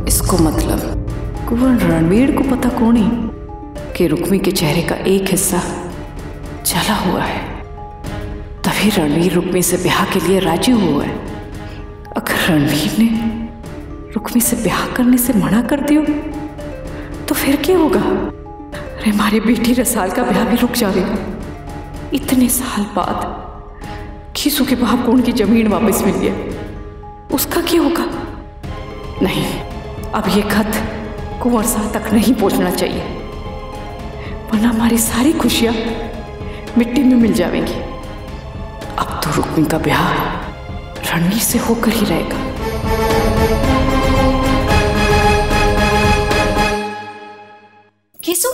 इसको मतलब कुंवर रणवीर को पता कौन ही कि रुक्मी के चेहरे का एक हिस्सा जला हुआ है, तभी रणवीर रुक्मी से ब्याह के लिए राजी हुआ है। अगर रणवीर ने रुक्मी से ब्याह करने से मना कर दियो तो फिर क्या होगा? अरे हमारी बेटी रसाल का ब्याह भी रुक जाएगा। इतने साल बाद खीसू के बाप को उनकी जमीन वापस मिल गया, उसका क्या होगा? नहीं, अब ये खत कुंवर साहब तक नहीं पहुंचना चाहिए, वरना हमारी सारी खुशियां मिट्टी में मिल जाएंगी। अब तो रुक्मी का ब्याह रणवीर से होकर ही रहेगा। खीसू,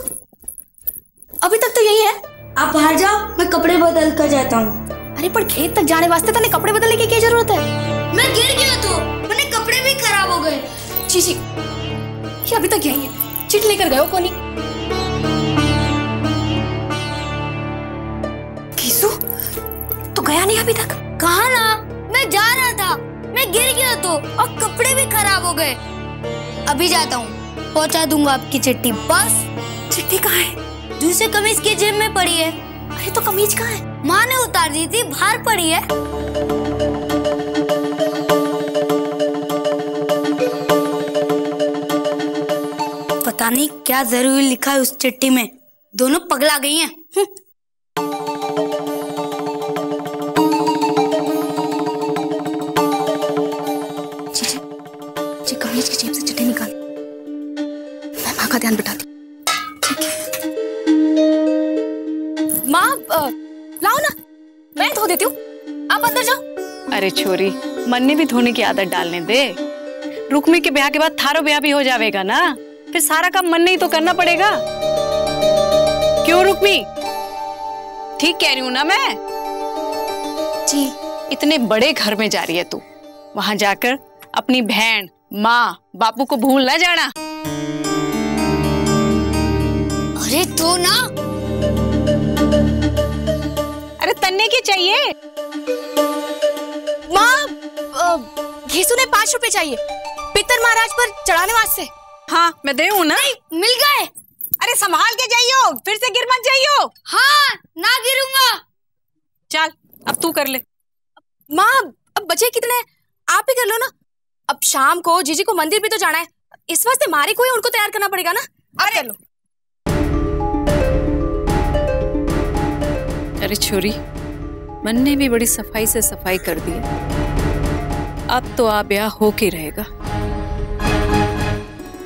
अभी तक तो यही है। आप बाहर जाओ, मैं कपड़े बदल कर जाता हूँ। अरे पर खेत तक जाने वास्ते तने कपड़े बदलने की क्या जरूरत है? मैं गिर गया तो मेरे कपड़े भी खराब हो गए। चीची, ये अभी तक यही है। चिट लेकर गए हो कोनी? खीसू, तो गया नहीं अभी तक? कहा ना, मैं जा रहा था, मैं गिर गया तो और कपड़े भी खराब हो गए। अभी जाता हूँ, पहुँचा दूंगा आपकी चिट्ठी। बस। चिट्ठी कहाँ है? दूसरे कमीज की जेब में पड़ी है। अरे तो कमीज कहाँ है? माँ ने उतार दी थी, बाहर पड़ी है। पता नहीं क्या जरूरी लिखा है उस चिट्ठी में। दोनों पगला गई हैं। जी कमीज की जेब से चिट्ठी निकाल। मैं माँ का ध्यान बिठाती। ठीक है माँ, लाओ ना, मैं धो देती हूँ, आप अंदर जाओ। अरे छोरी, मन्ने भी धोने की आदत डालने दे। रुक्मी के ब्याह के बाद थारो ब्याह भी हो जाएगा ना, फिर सारा काम मन्ने ही तो करना पड़ेगा। क्यों रुक्मी? ठीक कह रही हूँ ना मैं? जी। इतने बड़े घर में जा रही है तू, वहां जाकर अपनी बहन, माँ, बापू को भूल ना जाना। अरे तो ना। अरे तन्ने की चाहिए? माँ, घीसू ने 5 रुपए चाहिए पितर महाराज पर चढ़ाने वास्ते। हाँ मैं दे हूँ ना। मिल गए। अरे संभाल के जाइयो, फिर से गिर मत जाइयो। हाँ, ना गिरूंगा। चल अब तू कर ले। माँ, अब बचे कितने हैं? आप ही कर लो ना। अब शाम को जीजी को मंदिर भी तो जाना है, इस वास्ते मारे कोई उनको तैयार करना पड़ेगा ना। आप कर लो। अरे छोरी, मन ने भी बड़ी सफाई से सफाई कर दी। अब तो आप ब्याह हो के रहेगा।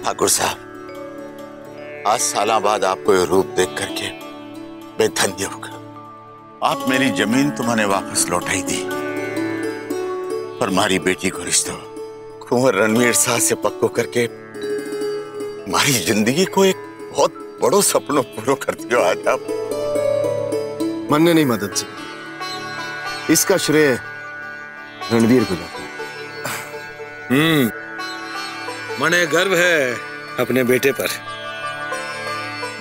ठाकुर साहब, आज सालों बाद आपको ये रूप देख करके मैं धन्य हो गया। आप मेरी जमीन तो मैंने वापस लौटाई दी, पर हमारी बेटी को रिश्ता कुंवर रणवीर साहब से पक्को करके हमारी जिंदगी को एक बहुत बड़ो सपनों पूरा कर दियो। आज आप मन्ने नहीं मदद से, इसका श्रेय रणवीर को जाता है। मने गर्व है अपने बेटे पर।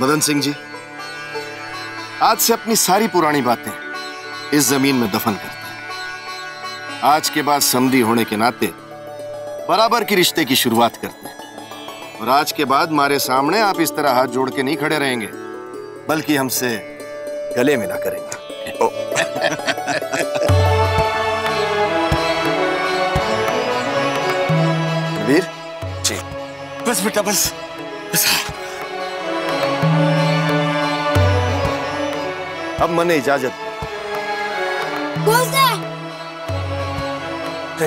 मदन सिंह जी, आज से अपनी सारी पुरानी बातें इस जमीन में दफन करते हैं। आज के बाद समधी होने के नाते बराबर की रिश्ते की शुरुआत करते हैं। और आज के बाद हमारे सामने आप इस तरह हाथ जोड़ के नहीं खड़े रहेंगे, बल्कि हमसे गले मिला करेंगे। वीर जी, बस बेटा बस, बस। अब मने इजाजत।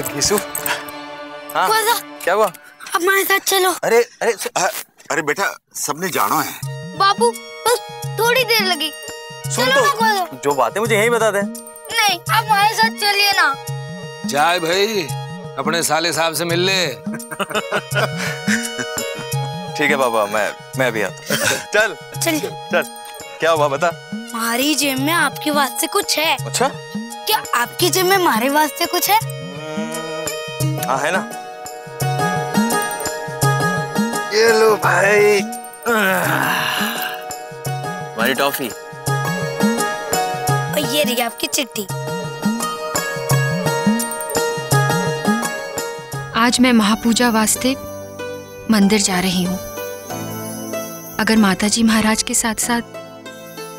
घीसू, हाँ क्या हुआ? अब हमारे साथ चलो। अरे अरे अरे बेटा, सबने जाना है। बाबू, बस थोड़ी देर लगी। सुन तो, जो बातें मुझे यही बता दे। नहीं, आप हमारे साथ चलिए ना। जाए भाई, अपने साले साहब से मिल ले। ठीक है बाबा, मैं भी आता हूँ। चल चलिए। चल, क्या हुआ बता। हमारी जेब में आपके वास्ते कुछ है। अच्छा, क्या आपकी जेब में हमारे वास्ते कुछ है? हाँ है ना। ये लो भाई, हमारी टॉफी। और ये रही आपकी चिट्ठी। आज मैं महापूजा वास्ते मंदिर जा रही हूँ। अगर माताजी महाराज के साथ साथ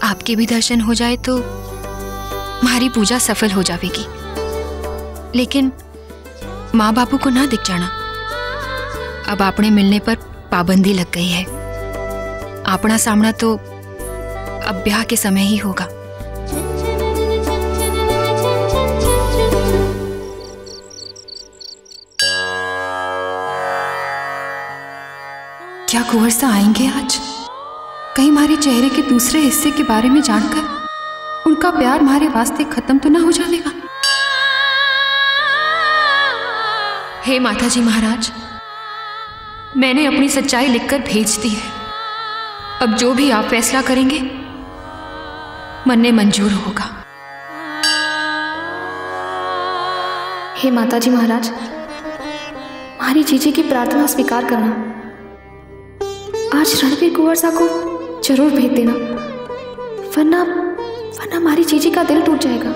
आपके भी दर्शन हो जाए तो हमारी पूजा सफल हो जाएगी। लेकिन माँ बापू को ना दिख जाना। अब आपने मिलने पर पाबंदी लग गई है। आपना सामना तो अब ब्याह के समय ही होगा। क्या कुंवर सा आएंगे आज? कहीं हमारे चेहरे के दूसरे हिस्से के बारे में जानकर उनका प्यार हमारे वास्ते खत्म तो ना हो जाएगा। हे माताजी महाराज, मैंने अपनी सच्चाई लिखकर भेज दी है। अब जो भी आप फैसला करेंगे मन ने मंजूर होगा। हे माताजी महाराज, हमारी जीजी की प्रार्थना स्वीकार करना। आज रणवीर कुंवर सा को जरूर भेज देना, वरना हमारी जीजी का दिल टूट जाएगा।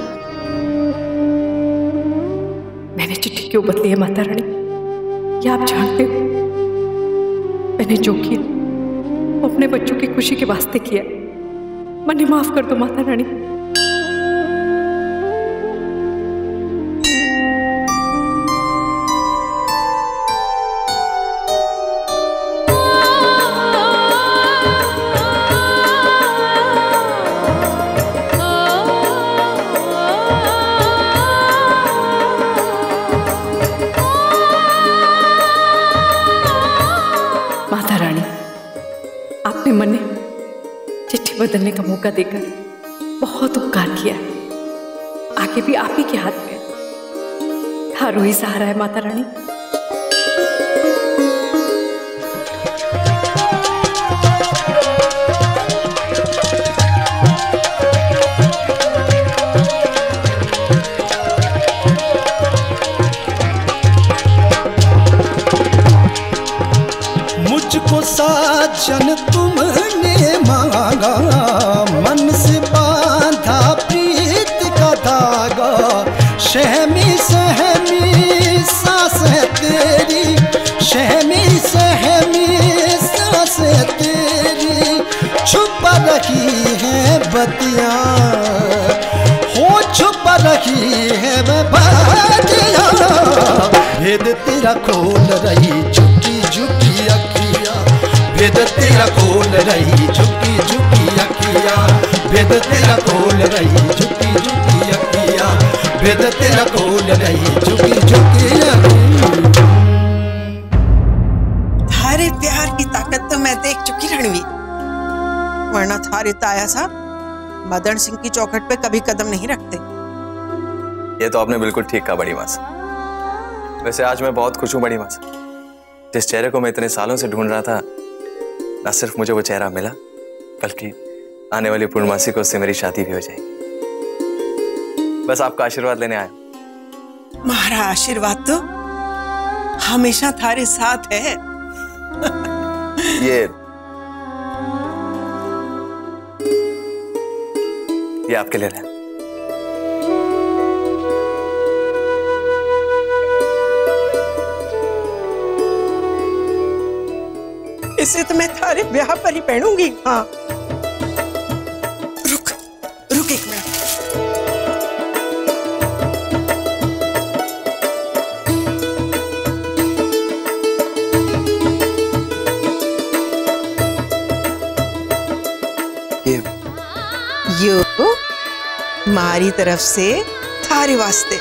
मैंने चिट्ठी क्यों बदली है माता रानी, ये आप जानते हो। मैंने जो किया वो अपने बच्चों की खुशी के वास्ते किया। मुझे माफ कर दो माता रानी। माता रानी, आपने मने चिट्ठी बदलने का मौका देकर बहुत उपकार किया। आगे भी आप ही के हाथ में थारो ही सहारा है माता रानी। मुझको साजन तुमने मांगा, मन से बांधा प्रीत का धागा। शहमी सहमी सांसें तेरी, शहमी सहमी सांसें तेरी, छुप रही है बतियाँ, हो छुप रही है बतियाँ। भेद तेरा खोल रही झुकी झुकी अखियाँ, भेद तेरा खोल रही झुकी झुकी अखियाँ, भेद तेरा खोल रही झुकी झुकी अखियाँ, भेद तेरा खोल रही झुकी झुकी अखियाँ। थारे प्यार की ताकत तो मैं देख चुकी रणवीर, वरना थारे ताया साहब मदन सिंह की चौखट पे कभी कदम नहीं रखते। ये तो आपने बिल्कुल ठीक कहा बड़ी माँ से। वैसे आज मैं बहुत खुश हूँ बड़ी माँ से। जिस चेहरे को मैं इतने सालों से ढूंढ रहा था, न सिर्फ मुझे वो चेहरा मिला, बल्कि आने वाली पूर्णमासी को उससे मेरी शादी भी हो जाएगी। बस आपका आशीर्वाद लेने आया। हमारा आशीर्वाद तो हमेशा थारे साथ है। ये आपके लिए रहे। इसे तो मैं थारे ब्याह पर ही पहनूंगी। हाँ, रुक एक मिनट। यो मारी तरफ से थारे वास्ते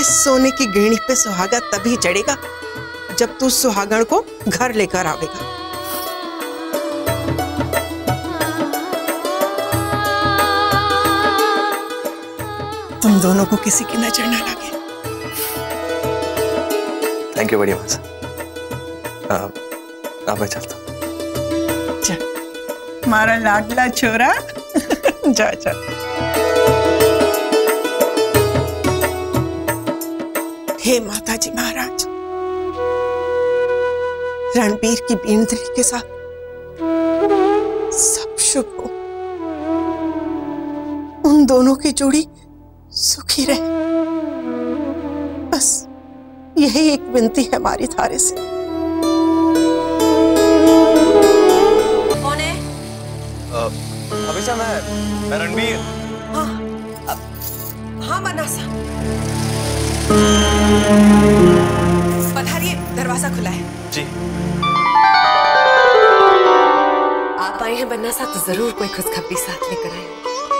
इस सोने की गहनी पे सुहागा तभी चढ़ेगा जब तू सुहागण को घर लेकर आवेगा। तुम दोनों को किसी की नजर ना लगे। थैंक यू बड़ी माँ। अब मैं चलता हूँ। हमारा लाडला छोरा जा जा। हे माताजी महाराज, रणबीर की बींदली के साथ सब शुभ हो। उन दोनों की जोड़ी सुखी रहे, बस यही एक विनती है हमारी थारे से। कौन है? हमेशा मैं रणवीर। हाँ मनासा, पधारिए, दरवाजा खुला है। जी। आप आए हैं बन्ना साहब तो जरूर कोई खुशखबरी साथ लेकर आए।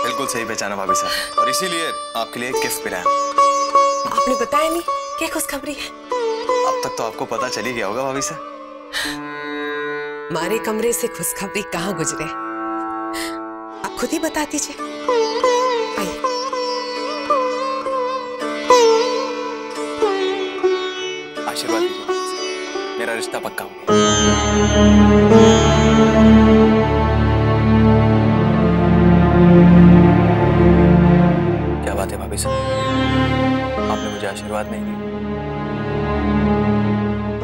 बिल्कुल सही पहचाना भाभी साहब, और इसीलिए आपके लिए एक गिफ्ट भी लाया। आपने बताया नहीं क्या खुशखबरी है? अब तक तो आपको पता चल ही गया होगा भाभी साहब। हमारे कमरे से खुशखबरी कहाँ गुजरे, आप खुद ही बता दीजिए। आइए। आशीर्वाद दीजिए, मेरा रिश्ता पक्का हो गया। क्या बात है भाभी साहब, आपने मुझे आशीर्वाद नहीं दिया?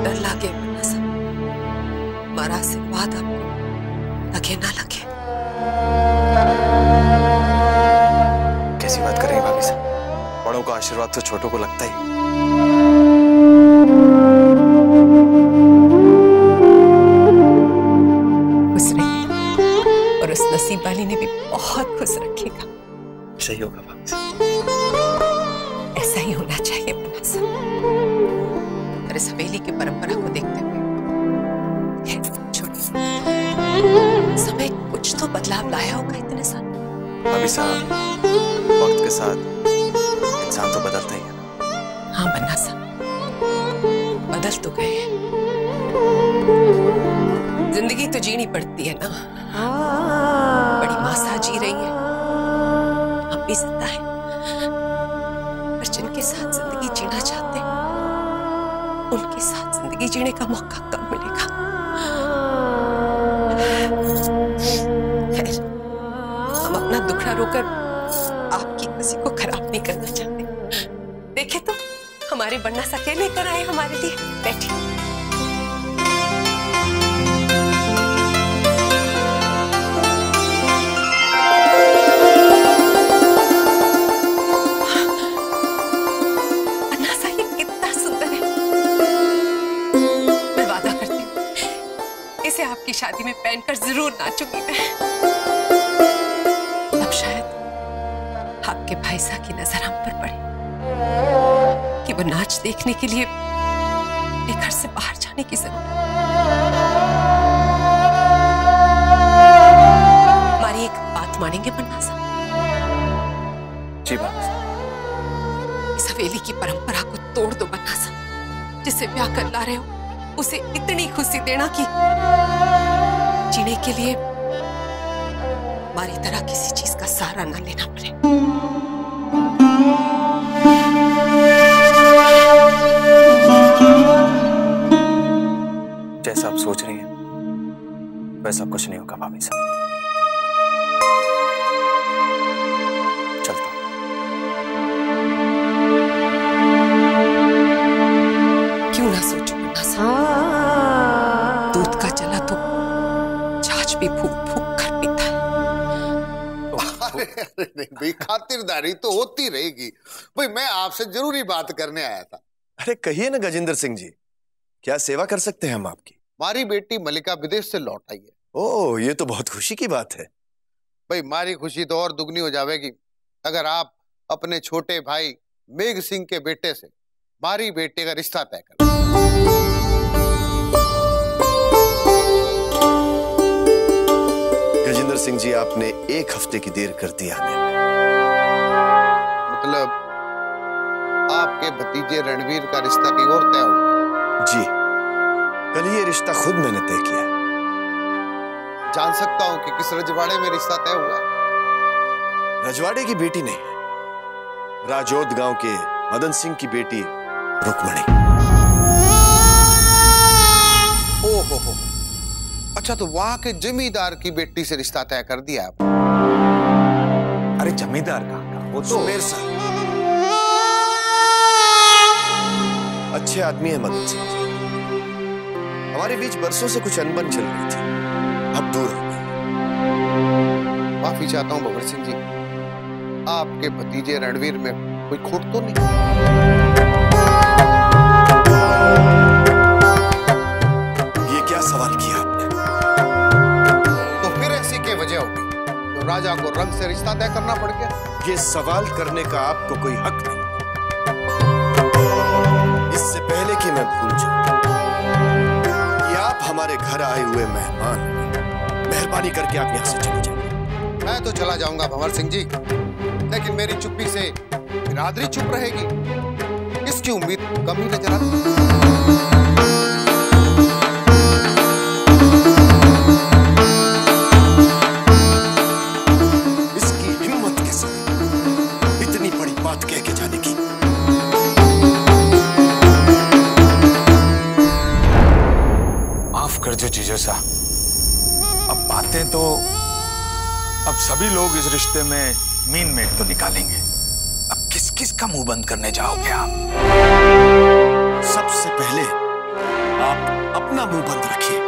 डर लगे बन्ना साहब, हमारा आशीर्वाद आपको लगे ना लगे। कैसी बात कर रही हैं भाभी साहब, बड़ों का आशीर्वाद तो छोटों को लगता ही। खुश रहिए, और उस नसीब वाली ने भी बहुत खुश रखेगा। सही होगा भाभी साहब, ऐसा ही होना चाहिए बन्ना साहब। और इस हवेली की परंपरा को देखते हुए समय कुछ तो बदलाव लाया होगा इतने साल। भाभी साहब, वक्त के साथ इंसान तो बदलता ही है। हाँ बन्ना साहब, बदल तो गए हैं। जिंदगी तो जीनी पड़ती है ना, बड़ी मासा जी रही है, हम भी जिंदा हैं। पर जिनके साथ जिंदगी जीना चाहते हैं, उनके साथ जिंदगी जीने का मौका कब मिलेगा। खैर, हम अपना दुखड़ा रोकर आपकी खुशी को खराब नहीं करना चाहते। देखे तो हमारे बन्ना सा क्या लेकर आए हमारे लिए। बैठिए। बन्ना सा ये कितना सुंदर है। मैं वादा करती हूँ इसे आपकी शादी में पहनकर जरूर नाचूंगी मैं। अब शायद आपके भाई साहब की नजर हम पर पड़े कि वो नाच देखने के लिए घर से बाहर जाने की जरूरत। हमारी एक बात मानेंगे बन्ना साहब? जी भाभी साहब। इस हवेली की परंपरा को तोड़ दो बन्ना साहब। जिसे ब्याह कर ला रहे हो उसे इतनी खुशी देना कि जीने के लिए हमारी तरह किसी चीज का सहारा ना लेना पड़े। जैसा आप सोच रही हैं वैसा कुछ नहीं होगा भाभी साहब। चलता हूं। क्यों ना सोचो बन्ना साहब, दूध का जला तो छाछ भी फूक फूक कर पीता है। अरे नहीं भाई, खातिरदारी तो होती रहेगी भाई। मैं आपसे जरूरी बात करने आया था। अरे कहिए ना गजेंद्र सिंह जी, क्या सेवा कर सकते हैं हम आपकी? हमारी बेटी मलिका विदेश से लौट आई है। ओह, ये तो बहुत खुशी की बात है। भाई हमारी खुशी तो और दुगनी हो जाएगी अगर आप अपने छोटे भाई मेघ सिंह के बेटे से हमारी बेटे का रिश्ता तय कर। गजेंद्र सिंह जी, आपने एक हफ्ते की देर कर दी आने में। मतलब आपके भतीजे रणवीर का रिश्ता की ओर तय होगा? जी, कल ये रिश्ता खुद मैंने तय किया है। जान सकता हूं कि किस रजवाड़े में रिश्ता तय हुआ है? रजवाड़े की बेटी नहीं, राजौद गांव के मदन सिंह की बेटी रुक्मणी। ओहो, अच्छा तो वहां के जमींदार की बेटी से रिश्ता तय कर दिया आप? अरे जमींदार का वो तो मेरे साथ अच्छे आदमी है मदन सिंह जी। हमारे बीच बरसों से कुछ अनबन चल रही थी, अब दूर हो गई। माफी चाहता हूं भंवर सिंह जी, आपके भतीजे रणवीर में कोई खोट तो नहीं? रिश्ता तय करना पड़ गया? ये सवाल करने का आपको कोई हक नहीं। इससे पहले कि मैं भूल जाऊं कि आप हमारे घर आए हुए मेहमान, मेहरबानी करके आप यहां से चले जाइए। मैं तो चला जाऊंगा भंवर सिंह जी, लेकिन मेरी चुप्पी से बिरादरी चुप रहेगी, इसकी उम्मीद कम ही नजर आती। अब बातें तो अब सभी लोग इस रिश्ते में मीन मेट तो निकालेंगे। अब किस किस का मुंह बंद करने जाओगे आप? सबसे पहले आप अपना मुंह बंद रखिए।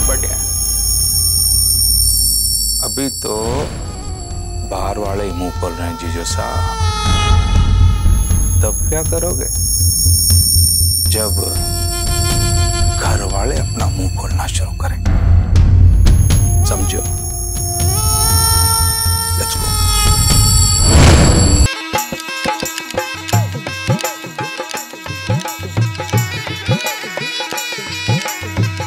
बढ़िया, अभी तो बाहर वाले ही मुंह खोल रहे हैं जीजो साहब। तब क्या करोगे जब घर वाले अपना मुंह खोलना शुरू करें? समझो? Let's go.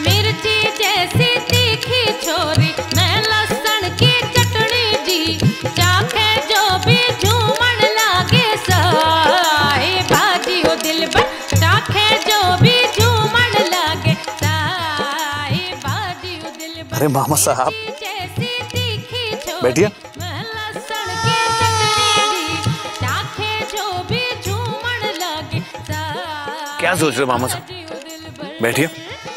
मिर्ची जैसी तीखी छोरी, मैं लहसुन की चटनी दी, चाखे जो भी झूमन लागे साए बाजी हो दिल पर, चाखे जो भी झूमन लागे साए बाजी हो दिल पर। अरे मामा साहब बैठिए। क्या सोच रहे हो मामा साहब? बैठिए,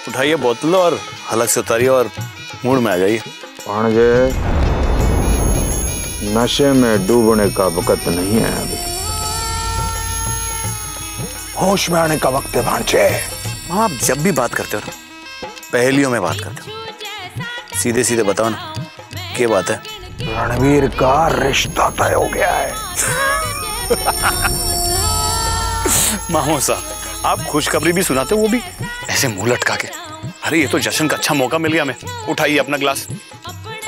उठाइए बोतल और हलक से उतारिए और मूड में आ जाइए। भांजे, नशे में डूबने का वक्त नहीं है अभी, होश में आने का वक्त है भांजे। मामा आप जब भी बात करते हो ना, पहेलियों में बात करते हो, सीधे सीधे बताओ ना, क्या बात है? रणवीर का रिश्ता तय हो गया है। मामा साहब आप खुशखबरी भी सुनाते हो, वो भी ऐसे मुंह लटका के। अरे ये तो जश्न का अच्छा मौका मिल गया हमें। उठाइए अपना ग्लास।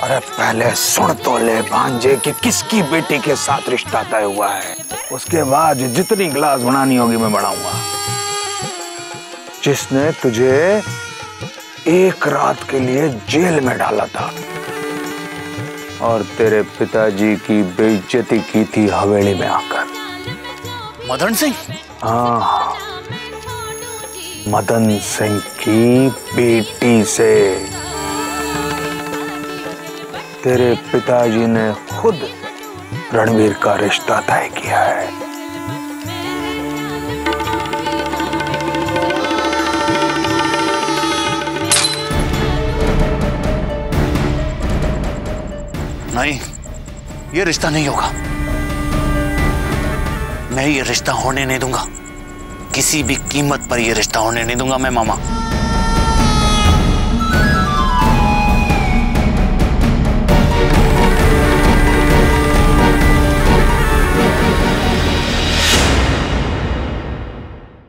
अरे पहले सुन तो ले भांजे कि किसकी बेटी के साथ रिश्ता तय हुआ है, उसके बाद जितनी गिलास बनानी होगी मैं बनाऊंगा। जिसने तुझे एक रात के लिए जेल में डाला था और तेरे पिताजी की बेइज्जती की थी हवेली में आकर। मदन सिंह? हाँ, मदन सिंह की बेटी से। तेरे पिताजी ने खुद रणवीर का रिश्ता तय किया है। नहीं, ये रिश्ता नहीं होगा। मैं ये रिश्ता होने नहीं दूंगा, किसी भी कीमत पर ये रिश्ता होने नहीं दूंगा मैं मामा।